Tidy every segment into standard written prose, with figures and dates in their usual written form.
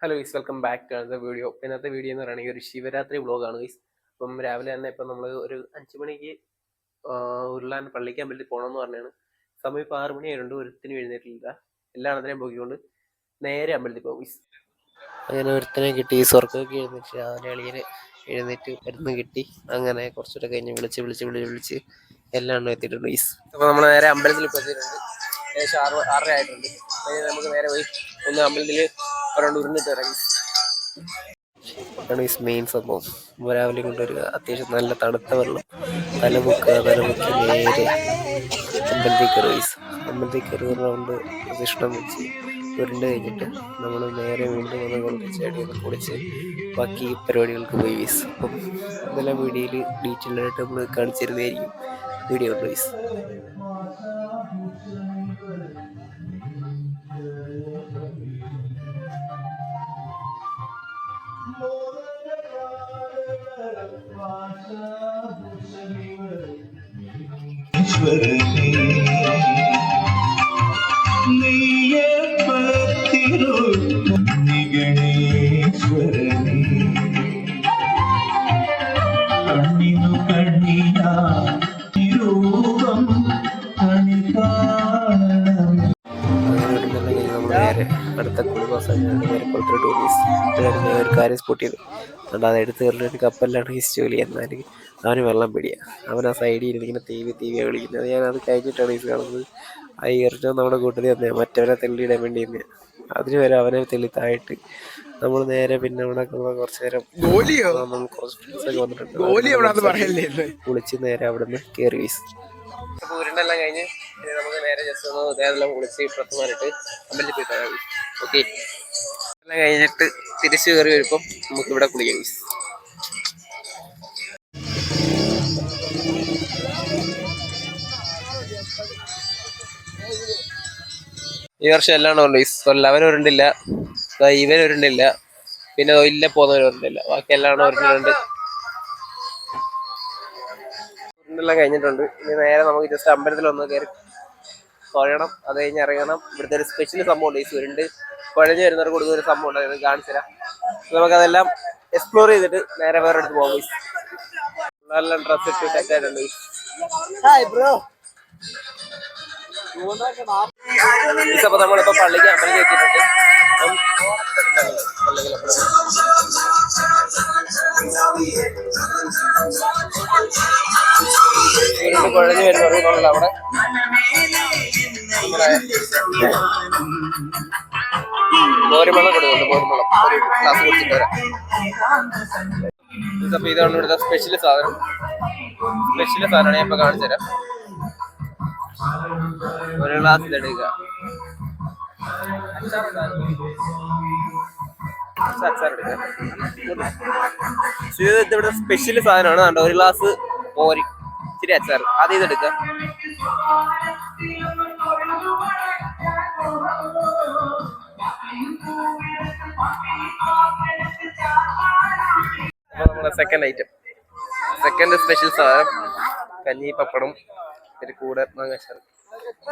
Hello guys, welcome back to the video. ഇന്നത്തെ video എന്ന് പറയുകയാണെങ്കിൽ ഒരു ശിവരാത്രി വ്ളോഗാണ് ഗൈസ്. അപ്പം രാവിലെ തന്നെ ഇപ്പം നമ്മൾ ഒരു 5 മണിക്ക് ഉരുളാൻ പള്ളിക്കമ്പലത്തിൽ പോകണമെന്ന് പറഞ്ഞാണ്. സമയം ഇപ്പോൾ 6 മണിയായിട്ടുണ്ട്. ഒരുത്തിനും എഴുന്നേറ്റില്ല. എല്ലാത്തിനെയും പോയിക്കൊണ്ട് നേരെ അമ്പലത്തിൽ പോകും ഗൈസ്. അങ്ങനെ ഒരുത്തനെ കിട്ടി. സ്വർഗ്ഗമൊക്കെ എഴുന്നേറ്റ് രാവിലെ എളിയനെ എഴുന്നേറ്റ് മരുന്ന് കിട്ടി. അങ്ങനെ കുറച്ചുകൂടെ കഴിഞ്ഞ് വിളിച്ച് എല്ലാം എത്തിയിട്ടുണ്ട് ഗൈസ്. അപ്പോൾ നമ്മൾ നേരെ അമ്പലത്തിൽ ഇപ്പോൾ എത്തിയിട്ടുണ്ട്. ഏകദേശം 6:30 ആയിട്ടുണ്ട്. നമുക്ക് നേരെ പോയി ഒന്ന് അമ്പലത്തിൽ ഒരാണ്ട് ഉരുന്നിട്ട് ഇറങ്ങി. ഇതാണ് ഈ മെയിൻ സംഭവം. രാവിലെ കൊണ്ടൊരു അത്യാവശ്യം നല്ല തണുത്ത വെള്ളം തലമുക്കി നേരെ അമ്പലത്തിൽ കയറി. അമ്പലത്തിൽ കയറി റൗണ്ട് പ്രദക്ഷിണം വെച്ച് ഉരുണ്ട് കഴിഞ്ഞിട്ട് നമ്മൾ നേരെ വീണ്ടും വന്ന് കുളിച്ചടിയൊക്കെ കുളിച്ച് ബാക്കി പരിപാടികൾക്ക് പോയി വീസ്. അപ്പം ഇതെല്ലാം വീഡിയോയിൽ ഡീറ്റെയിൽ ആയിട്ട് നമ്മൾ കാണിച്ചിരുന്നതായിരിക്കും. വീഡിയോ ഉണ്ട് വീസ്. അടുത്ത ഒരു കാര്യം സ്പോട്ട് ചെയ്തു. അതുകൊണ്ട് അത് എടുത്ത് കയറിയൊരു കപ്പലിലാണ് ഹിസ് ജോലി. എന്നാൽ അവന് വെള്ളം പിടിയാ. അവൻ ആ സൈഡിൽ ഇരുന്നിങ്ങനെ തീവിയാണ് വിളിക്കുന്നത്. ഞാൻ അത് കഴിഞ്ഞിട്ടാണ് ഹിസ് കാണുന്നത്. ആ ഇയറിനോ നമ്മുടെ കൂട്ടത്തിൽ തന്നെയാണ്. മറ്റവനെ തെള്ളിയിടാൻ വേണ്ടി തന്നെയാണ്. അതിന് വരെ അവനെ തെള്ളിത്തായിട്ട് നമ്മൾ നേരെ പിന്നെ അവിടെ കുറച്ചു നേരം കുറച്ച് ഫ്രണ്ട്സൊക്കെ വന്നിട്ടുണ്ട്. കുളിച്ച് നേരെ അവിടെ നിന്ന് കയറി വീസ്. അപ്പോൾ ഉരുണ്ടെല്ലാം കഴിഞ്ഞ് നമുക്ക് നേരെ ജസ്റ്റ് ഒന്ന് ഇതെല്ലാം കുളിച്ച് ഇപ്പുറത്ത് മാറിയിട്ട് അമ്പലത്തിൽ പോയി തരാം. ഓക്കെ, എല്ലാം കഴിഞ്ഞിട്ട് തിരിച്ചു കയറി വരുമ്പം നമുക്ക് ഇവിടെ കുളിക്കാം. ഈ വർഷം എല്ലാം ഉണ്ട്. അവനൊരുണ്ടില്ല, ഇവനൊരുണ്ടില്ല, പിന്നെ ഇല്ല പോകുന്നവരുണ്ടില്ല. ബാക്കി എല്ലാം ഒരെണ്ണം ഉരുണ്ടെല്ലാം കഴിഞ്ഞിട്ടുണ്ട്. ഇനി നേരെ നമുക്ക് ജസ്റ്റ് അമ്പലത്തിലൊന്ന് കയറി തൊഴണം. അത് കഴിഞ്ഞ് ഇറങ്ങണം. ഇവിടുത്തെ ഒരു സ്പെഷ്യൽ സംഭവം ഉണ്ട്. ഈ ഉരുണ്ട് കുഴഞ്ഞു വരുന്നവർക്ക് കൊടുക്കുന്ന ഒരു സംഭവം ഉണ്ട്. കാണിച്ചു തരാം. നമുക്കതെല്ലാം എക്സ്പ്ലോർ ചെയ്തിട്ട് നേരെ വേറെ അടുത്ത് പോകാം. നല്ല ഡ്രസ് ഇട്ട് സെറ്റായിട്ടുണ്ട്. അപ്പൊ നമ്മളിപ്പോ പള്ളിക്ക് അമ്പലത്തിൽ എത്തിയിട്ടുണ്ട്. കുഴഞ്ഞു വരുന്നവർക്ക് അവിടെ മോരുമളം കൊടുക്കുന്നുണ്ട്. മോരുമളം ഒരു ഗ്ലാസ് കുടിച്ചിട്ട് വരാം. അപ്പൊ ഇതാണ് ഇവിടുത്തെ സ്പെഷ്യൽ സാധനമാണ്. ഞാൻ ഇപ്പൊ കാണിച്ചു തരാം. ഒരു ഗ്ലാസ് ഇതെടുക്കുക. ഇതിവിടെ സ്പെഷ്യൽ സാധനമാണ്. കണ്ടോ, ഒരു ഗ്ലാസ് മോര്, ഇച്ചിരി അച്ചാർ, അത് ഇതെടുക്കുക. നമ്മുടെ സെക്കൻഡ് സ്പെഷ്യൽ സാധനം കഞ്ഞി, പപ്പടം, ഒരു കൂടെ മാങ്ങാച്ചാർ.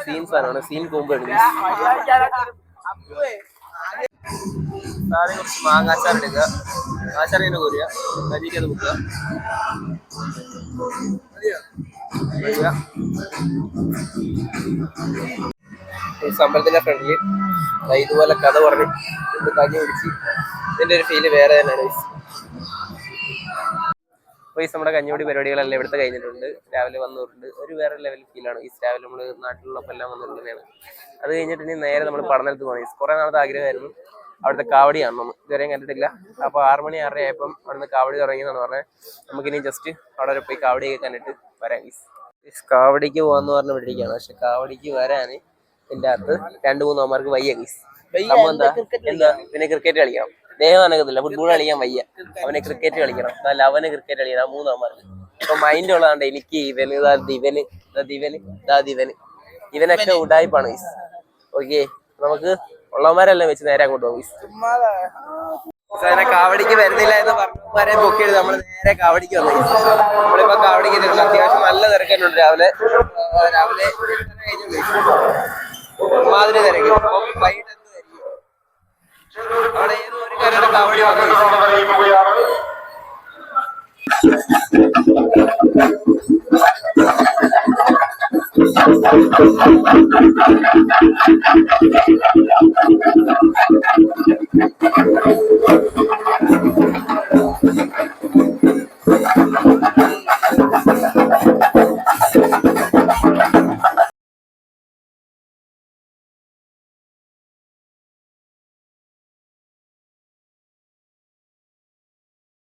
സീൻ സാധനമാണ്. സീൻ കൂമ്പാണ്. താഴെ കുറച്ച് മാങ്ങാച്ചാർ എടുക്കുക. മാങ്ങാച്ചാർ ഇങ്ങനെ കോരുക. കഞ്ഞിക്ക് അത് മുക്കുക. അമ്പലത്തിന്റെ ഫ്രണ്ടില് ഇതുപോലെ കഥ പറഞ്ഞ് കഞ്ഞി കുടിച്ച് ഇതിന്റെ ഒരു ഫീല് വേറെ തന്നെയാണ്. നമ്മുടെ കഞ്ഞിപൊടി പരിപാടികളെല്ലാം ഇവിടുത്തെ കഴിഞ്ഞിട്ടുണ്ട്. രാവിലെ വന്നിട്ടുണ്ട്. ഒരു വേറെ ലെവൽ ഫീലാണ്. രാവിലെ നമ്മൾ നാട്ടിലുള്ളപ്പോൾ എല്ലാം വന്നിട്ടുള്ളതാണ്. അത് കഴിഞ്ഞിട്ട് ഇനി നേരെ നമ്മൾ പഠനത്തിൽ പോയി. കുറേ നാളത്തെ ആഗ്രഹമായിരുന്നു അവിടുത്തെ കാവടി കാണണം. ഇതുവരെയും കണ്ടിട്ടില്ല. അപ്പോൾ 6 മണി 6:30 ആയപ്പം അവിടുന്ന് കാവടി തുടങ്ങിയെന്നാണ് പറഞ്ഞത്. നമുക്കിനി ജസ്റ്റ് അവിടെ വരെ പോയി കാവടിയൊക്കെ കണ്ടിട്ട് വരാം. കാവടിക്ക് പോകാന്ന് പറഞ്ഞ് വിട്ടിരിക്കുകയാണ്. പക്ഷെ കാവടിക്ക് വരാൻ എൻ്റെ അകത്ത് 2-3 അമ്മമാർക്ക് വയ്യ. സംഭവം എന്താ പിന്നെ ക്രിക്കറ്റ് കളിക്കണം. ദേഹം അനങ്ങുന്നില്ല. ഫുട്ബോൾ കളിക്കാൻ വയ്യ. അവനെ ക്രിക്കറ്റ് കളിക്കണം. നല്ല അവന് ക്രിക്കറ്റ് കളിക്കണം. 3 അമ്മമാർക്ക് ഇപ്പൊ മൈൻഡ് ഉള്ളതാണ്ട്. എനിക്ക് ഇവനൊക്കെ ഉടായിപ്പാണ്. ഓക്കെ, നമുക്ക് ഉള്ളവന്മാരെല്ലാം വെച്ച് നേരെ അങ്ങോട്ട് പോകും. കാവടിക്ക് വരുന്നില്ല എന്ന് പറഞ്ഞ ബുക്ക് ചെയ്ത് നമ്മൾ നേരെ കാവടിക്ക് വന്നു. നമ്മളിപ്പോ കാവടിക്ക് അത്യാവശ്യം നല്ല തിരക്കുണ്ട്. രാവിലെ മാതിരി തിരക്കും. വൈകിട്ട് അവിടെ ഏതോ ഒരു ഓരോരോ കാവടി വന്നു.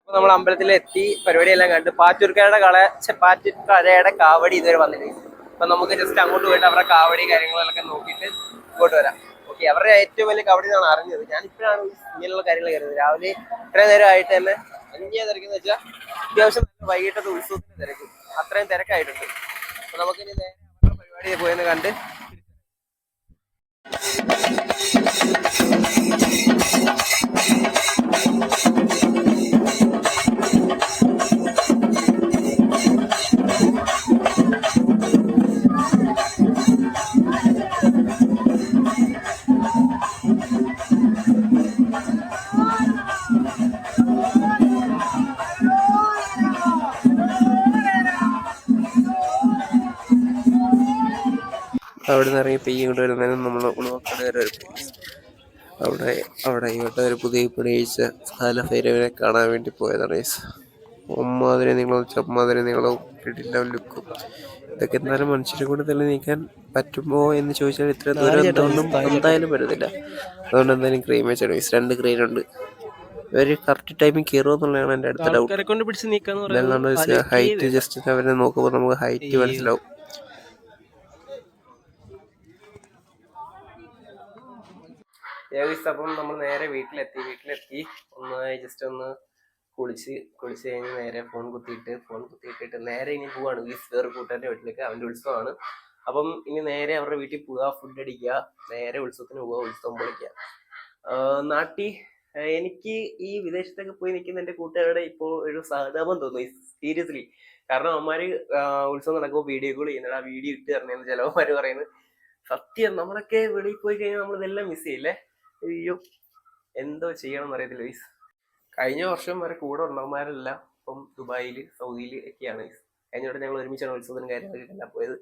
നമ്മൾ അമ്പലത്തിലെത്തി, പരിപാടിയെല്ലാം കണ്ട്. പാറ്റൂർക്കരയുടെ കാവടി ഇതുവരെ വന്നിട്ടുണ്ട്. അപ്പൊ നമുക്ക് ജസ്റ്റ് അങ്ങോട്ട് പോയിട്ട് അവരുടെ കാവടി കാര്യങ്ങളൊക്കെ നോക്കിയിട്ട് ഇങ്ങോട്ട് വരാം. ഓക്കെ, അവരുടെ ഏറ്റവും വലിയ കാവടി എന്നാണ് അറിഞ്ഞത്. ഞാൻ ഇപ്പോഴാണ് ഇങ്ങനെയുള്ള കാര്യങ്ങൾ കയറുന്നത്. രാവിലെ ഇത്രയും നേരമായിട്ട് തന്നെ വലിയ തിരക്കെന്ന് വെച്ചാൽ അത്യാവശ്യം വൈകിട്ടത്തെ ഉത്സവത്തിന്റെ തിരക്ക്, അത്രയും തിരക്കായിട്ടുണ്ട്. അപ്പൊ നമുക്കിനി നേരെ അവരുടെ പരിപാടി പോയെന്ന് കണ്ട് അവിടെ നിന്ന് ഇറങ്ങി പെയ്യ ഇങ്ങോട്ട് വരുന്നതിന് നമ്മൾ ഉണവക്കട അവിടെ ഇങ്ങോട്ട് ഒരു പുതിയ പണിയിച്ച കാലഭൈരവനെ കാണാൻ വേണ്ടി പോയതാണ്. ഒമ്മാതിരി നീളവും ചമ്മാതിരി നീളവും കിട്ടില്ല ലുക്കും. ഇതൊക്കെ എന്നാലും മനുഷ്യരെ കൊണ്ട് തന്നെ നീക്കാൻ പറ്റുമോ എന്ന് ചോദിച്ചാൽ ഇത്ര ദൂരം എന്തൊന്നും എന്തായാലും വരുന്നില്ല. അതുകൊണ്ട് എന്തായാലും ക്രെയിൻ വെച്ചാണ്. 2 ക്രെയിൻ ഉണ്ട്. ഇവര് കറക്റ്റ് ടൈമിൽ കയറുമോ എന്നുള്ളതാണ് എൻ്റെ അടുത്ത ഡൗട്ട്. ഹൈറ്റ് ജസ്റ്റ് അവരെ നോക്കുമ്പോൾ നമുക്ക് ഹൈറ്റ് മനസ്സിലാവും. അപ്പം നമ്മൾ നേരെ വീട്ടിലെത്തി ഒന്ന് ജസ്റ്റ് ഒന്ന് കുളിച്ച് കഴിഞ്ഞ് നേരെ ഫോൺ കുത്തിയിട്ടിട്ട് നേരെ ഇനി പോവാണ് വേറെ കൂട്ടുകാരുടെ വീട്ടിലേക്ക്. അവൻ്റെ ഉത്സവമാണ്. അപ്പം ഇനി നേരെ അവരുടെ വീട്ടിൽ പോവുക, ഫുഡ് അടിക്കുക, നേരെ ഉത്സവത്തിന് പോവുക, ഉത്സവം പൊളിക്കുക. നാട്ടിൽ എനിക്ക് ഈ വിദേശത്തൊക്കെ പോയി നിൽക്കുന്ന എൻ്റെ കൂട്ടുകാരുടെ ഇപ്പോൾ ഒരു സഹതാപം തോന്നുന്നു സീരിയസ്ലി. കാരണം അവന്മാര് ഉത്സവം നടക്കുമ്പോൾ വീഡിയോ കോൾ ചെയ്യുന്നുണ്ട്. ആ വീഡിയോ ഇട്ട് തരണമെന്ന് ചിലവന്മാർ പറയുന്നത്. സത്യം, നമ്മളൊക്കെ വെളിയിൽ പോയി കഴിഞ്ഞാൽ നമ്മളിതെല്ലാം മിസ് ചെയ്യില്ലേ. അയ്യോ, എന്തോ ചെയ്യണമെന്ന് അറിയത്തില്ല ഗൈസ്. കഴിഞ്ഞ വർഷം വരെ കൂടെ ഉള്ളവന്മാരെല്ലാം ഇപ്പം ദുബായിൽ, സൗദിയിൽ ഒക്കെയാണ് ഗൈസ്. കഴിഞ്ഞ വട്ടം ഞങ്ങൾ ഒരുമിച്ചാണ് ഉത്സവത്തിനും കാര്യങ്ങളൊക്കെ പോയത്.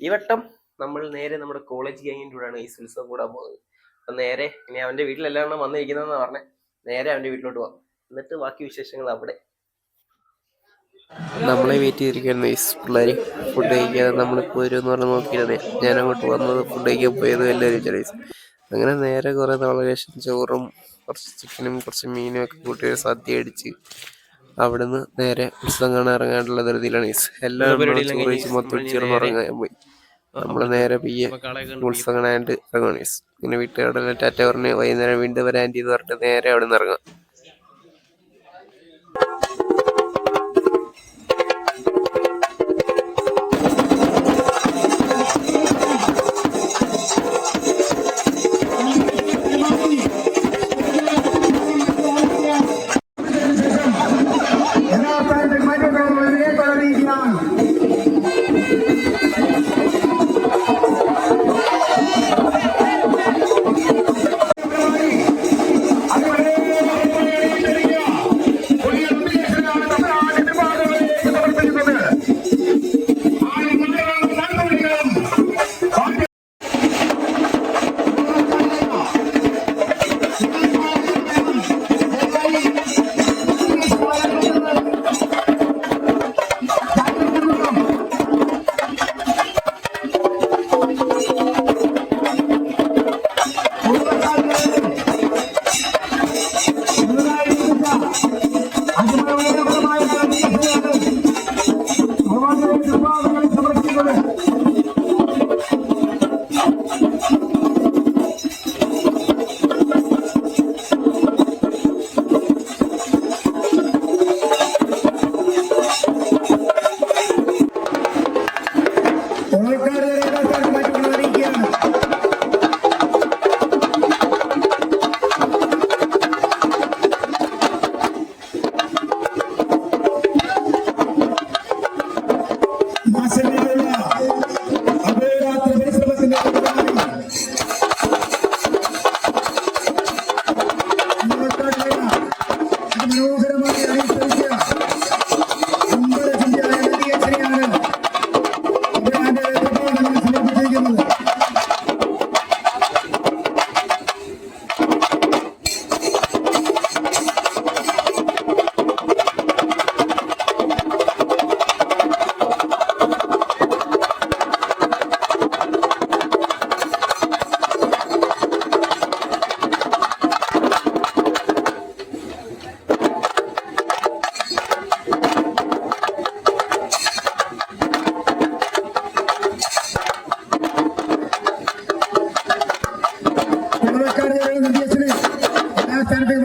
ഈ വട്ടം നമ്മൾ നേരെ നമ്മുടെ കോളേജ് ഗ്യാങ്ങിൻ്റെ കൂടെയാണ് ഗൈസ് ഉത്സവം കൂടാൻ പോകുന്നത്. അപ്പം നേരെ ഇനി അവൻ്റെ വീട്ടിലെല്ലാം വന്നിരിക്കുന്നതെന്ന് പറഞ്ഞേ, നേരെ അവൻ്റെ വീട്ടിലോട്ട് പോകാം. എന്നിട്ട് ബാക്കി വിശേഷങ്ങൾ അവിടെ. നമ്മളെ വെയിറ്റ് ചെയ്തിരിക്കുകയായിരുന്നു ഗൈസ്. പിള്ളേർ ഫുഡ് കഴിക്കാതെ നമ്മളിപ്പോൾ വരുമെന്ന് പറഞ്ഞ് നോക്കിയിരുന്നേ. ഞാൻ അങ്ങോട്ട് വന്നത് ഫുഡ് കഴിക്കാൻ പോയത് എല്ലാവരും ഗൈസ്. അങ്ങനെ നേരെ കുറേ നാളെ ശേഷം ചോറും കുറച്ച് ചിക്കനും കുറച്ച് മീനും ഒക്കെ കൂട്ടി സദ്യ അടിച്ച് അവിടുന്ന് നേരെ ഉത്സവം കാണാൻ ഇറങ്ങാനുള്ള ധൃതിയിലാണ് ഗൈസ്. എല്ലാവരും ചോറ് കഴിച്ച് മൊത്തം ചേർന്ന് ഇറങ്ങാൻ പോയി. നമ്മൾ നേരെ പയ്യെ ഉത്സവം കാണാനായിട്ട് ഇറങ്ങുകയാണ് ഗൈസ്. ഇങ്ങനെ വീട്ടുകാരുടെ ടാറ്റ പറഞ്ഞ് വൈകുന്നേരം വീണ്ടും വരാൻ ചെയ്ത് പറഞ്ഞിട്ട് നേരെ അവിടെ നിന്ന് ഇറങ്ങാം.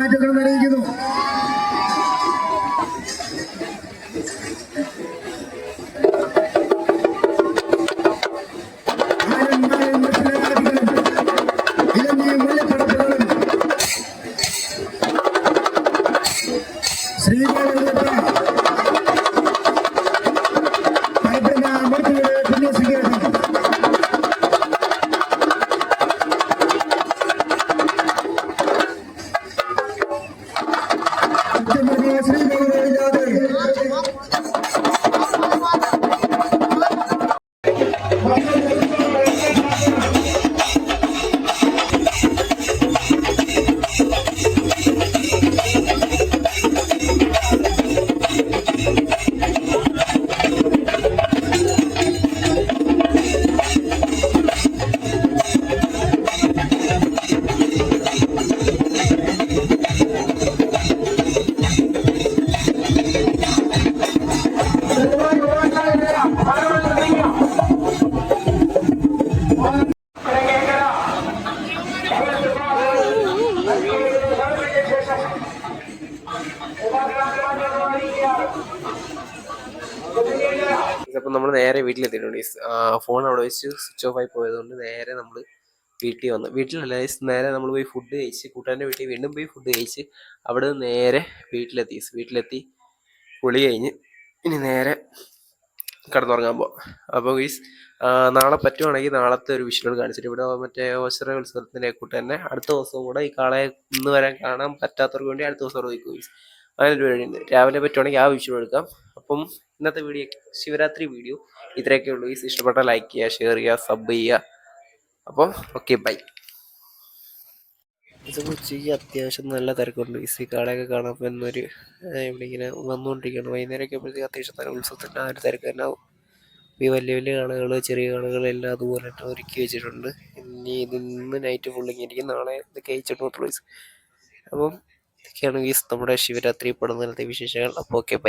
മാറ്റങ്ങൾ അറിയിക്കുന്നു. അപ്പം നമ്മൾ നേരെ വീട്ടിലെത്തിയിട്ടുണ്ട്. ഫോൺ അവിടെ വെച്ച് സ്വിച്ച് ഓഫ് ആയി പോയതുകൊണ്ട് നേരെ നമ്മൾ വീട്ടിൽ വന്നു. വീട്ടിലല്ല, നേരെ നമ്മൾ പോയി ഫുഡ് കഴിച്ച്, കൂട്ടുകാരൻ്റെ വീട്ടിൽ വീണ്ടും പോയി ഫുഡ് കഴിച്ച് അവിടെ നിന്ന് നേരെ വീട്ടിലെത്തി കുളി കഴിഞ്ഞ് ഇനി നേരെ കിടന്നുറങ്ങാൻ പോവാം. അപ്പോൾ ഗൈസ് നാളെ പറ്റുവാണെങ്കിൽ നാളത്തെ ഒരു വിഷ്വൽ കാണിച്ചിട്ട് ഇവിടെ മറ്റേ ഓശറ ഉത്സവത്തിൻ്റെ കൂട്ട് തന്നെ അടുത്ത ദിവസം കൂടെ ഈ കാളയെ ഇന്ന് വരാൻ കാണാൻ പറ്റാത്തവർക്ക് വേണ്ടി അടുത്ത ദിവസം പോയിക്കും ഗൈസ്. അങ്ങനെ ഒരു വഴിയുണ്ട്. രാവിലെ പറ്റുവാണെങ്കിൽ ആ വിഷ്വൽ എടുക്കാം. അപ്പം ഇന്നത്തെ വീഡിയോ ശിവരാത്രി വീഡിയോ ഇത്രയൊക്കെ ഉള്ളൂ ഗൈസ്. ഇഷ്ടപ്പെട്ടാൽ ലൈക്ക് ചെയ്യുക, ഷെയർ ചെയ്യുക, സബ് ചെയ്യുക. അപ്പോൾ ഓക്കെ, ബൈ. ഇത് ഉച്ചയ്ക്ക് അത്യാവശ്യം നല്ല തിരക്കുണ്ട്. ഈ കാളയൊക്കെ കാണാൻ എന്നൊരു ഇവിടെ ഇങ്ങനെ വന്നുകൊണ്ടിരിക്കുകയാണ്. വൈകുന്നേരമൊക്കെ ആകുമ്പോഴത്തേക്ക് അത്യാവശ്യം തന്നെ ഉത്സവത്തിൻ്റെ ആ ഒരു തിരക്ക് തന്നെ ആവും. ഈ വലിയ വലിയ കാളകൾ, ചെറിയ കാളകളെല്ലാം അതുപോലെ തന്നെ ഒരുക്കി വെച്ചിട്ടുണ്ട്. ഇനി ഇന്ന് നൈറ്റ് ഫുള്ളിങ്ങനെ ഇരിക്കും, നാളെ ഇത് കഴിച്ചിട്ട് വിട്ടുള്ളൂ. അപ്പം ഇതൊക്കെയാണ് നമ്മുടെ ശിവരാത്രി പടന്നലത്തെ വിശേഷങ്ങൾ. അപ്പോൾ ഓക്കെ, ബൈ.